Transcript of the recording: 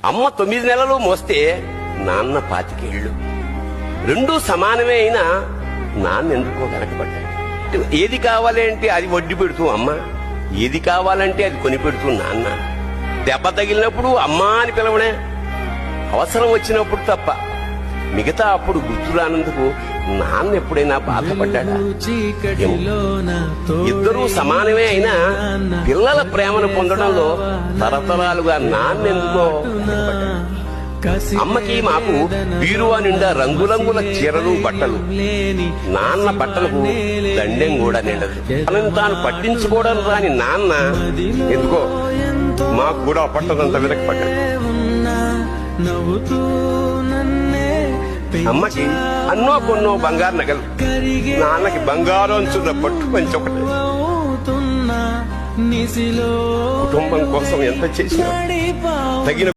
అమ్మ 9 నెలలు మోస్తే నాన్న 25 ఏళ్ళు. రెండూ సమానమే అయినా నాన్న ఎందుకో వెనకబడ్డాడు. ఏది కావాలి అంటే అది వడ్డీ పెడుతూ అమ్మ, ఏది కావాలంటే అది కొని పెడుతూ నాన్న. దెబ్బ తగిలినప్పుడు అమ్మా అని పిలవడే, అవసరం వచ్చినప్పుడు తప్ప. మిగతా అప్పుడు గుర్తురానందుకు నాన్న ఎప్పుడైనా బాధపడ్డాడా? ఇద్దరూ సమానమే అయినా పిల్లల ప్రేమను పొందడంలో తరతరాలుగా నాన్నెందుకో వెనకబడ్డాడు. అమ్మకి మాకు బీరువా నిండా రంగురంగుల చీరలు బట్టలు, నాన్న బట్టలకు దండెం కూడా నిండదు. తనని తాను పట్టించుకోవడం రాని నాన్న ఎందుకో మాకు కూడా పట్టదంత వెనకపడ్డాడు. అమ్మకి అన్నో కొన్నో బంగారు నగలు, నాన్నకి బంగారం అంచున్న పట్టు పంచి ఒకటి. కుటుంబం కోసం ఎంత చేసినా తగిన